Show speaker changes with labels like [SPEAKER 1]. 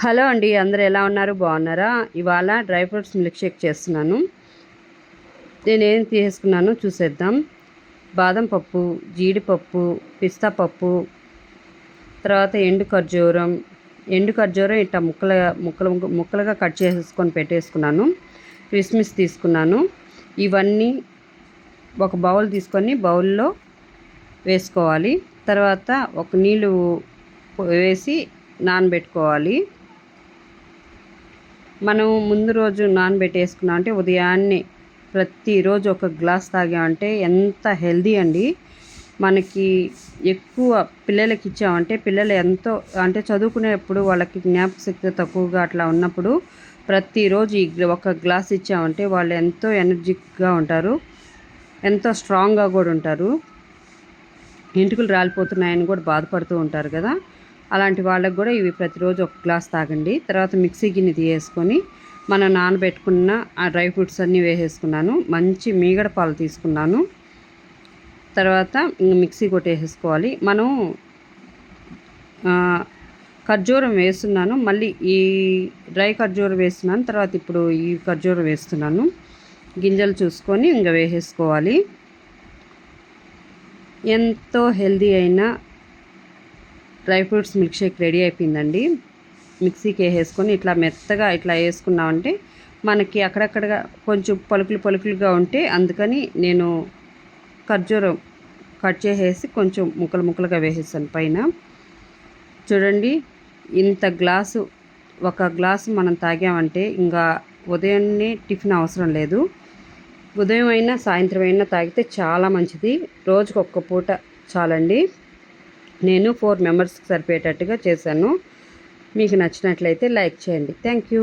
[SPEAKER 1] Hello అండి, అందరూ ఎలా ఉన్నారు? బాగున్నారా? ఇవాళ డ్రై ఫ్రూట్స్ మిల్క్ షేక్ చేస్తున్నాను. నేనేం తీసుకున్నానో చూసేద్దాం. బాదం పప్పు, జీడిపప్పు, పిస్తా పప్పు, తర్వాత ఎండు ఖర్జూరం ఇట్లా ముక్కలుగా కట్ చేసేసుకొని పెట్టేసుకున్నాను. కిస్మిస్ తీసుకున్నాను. ఇవన్నీ ఒక బౌల్ తీసుకొని బౌల్లో వేసుకోవాలి. తర్వాత ఒక నీళ్ళు వేసి నానబెట్టుకోవాలి. మనం ముందు రోజు నానబెట్టేసుకున్నాం అంటే ఉదయాన్నే ప్రతిరోజు ఒక గ్లాస్ తాగామంటే ఎంత హెల్దీ అండి. మనకి ఎక్కువ పిల్లలకి ఇచ్చామంటే పిల్లలు ఎంతో అంటే చదువుకునేప్పుడు వాళ్ళకి జ్ఞాపకశక్తి తక్కువగా అట్లా ఉన్నప్పుడు ప్రతిరోజు ఒక గ్లాస్ ఇచ్చామంటే వాళ్ళు ఎంతో ఎనర్జిక్గా ఉంటారు, ఎంతో స్ట్రాంగ్గా కూడా ఉంటారు. ఎంటుకలు రాలిపోతున్నాయని కూడా బాధపడుతూ ఉంటారు కదా, అలాంటి వాళ్ళకు కూడా ఇవి ప్రతిరోజు ఒక గ్లాస్ తాగండి. తర్వాత మిక్సీ గిన్నె తీసేసుకొని మనం నానబెట్టుకున్న ఆ డ్రై ఫ్రూట్స్ అన్నీ వేసేసుకున్నాను. మంచి మీగడ పాలు తీసుకున్నాను. తర్వాత మిక్సీ కొట్టేసేసుకోవాలి. మనం ఖర్జూరం వేస్తున్నాను, మళ్ళీ ఈ డ్రై ఖర్జూరం వేస్తున్నాను, తర్వాత ఇప్పుడు ఈ ఖర్జూరం వేస్తున్నాను. గింజలు చూసుకొని ఇంకా వేసేసుకోవాలి. ఎంతో హెల్దీ అయిన dry fruits milk shake ready అయిపోయిందండి. మిక్సీకి వేసేసుకొని ఇట్లా మెత్తగా ఇట్లా వేసుకున్నామంటే మనకి అక్కడక్కడగా కొంచెం పలుకులుగా ఉంటే అందుకని నేను ఖర్జూరం కట్ చేసేసి కొంచెం ముక్కలుగా వేసేసాను పైన. చూడండి, ఇంత ఒక గ్లాసు మనం తాగామంటే ఇంకా ఉదయాన్నే టిఫిన్ అవసరం లేదు. ఉదయం అయినా సాయంత్రం అయినా తాగితే చాలా మంచిది. రోజుకు ఒక్క పూట చాలండి. నేను 4 మెంబర్స్కి సరిపోయేటట్టుగా చేశాను. మీకు నచ్చినట్లయితే లైక్ చేయండి. Thank you.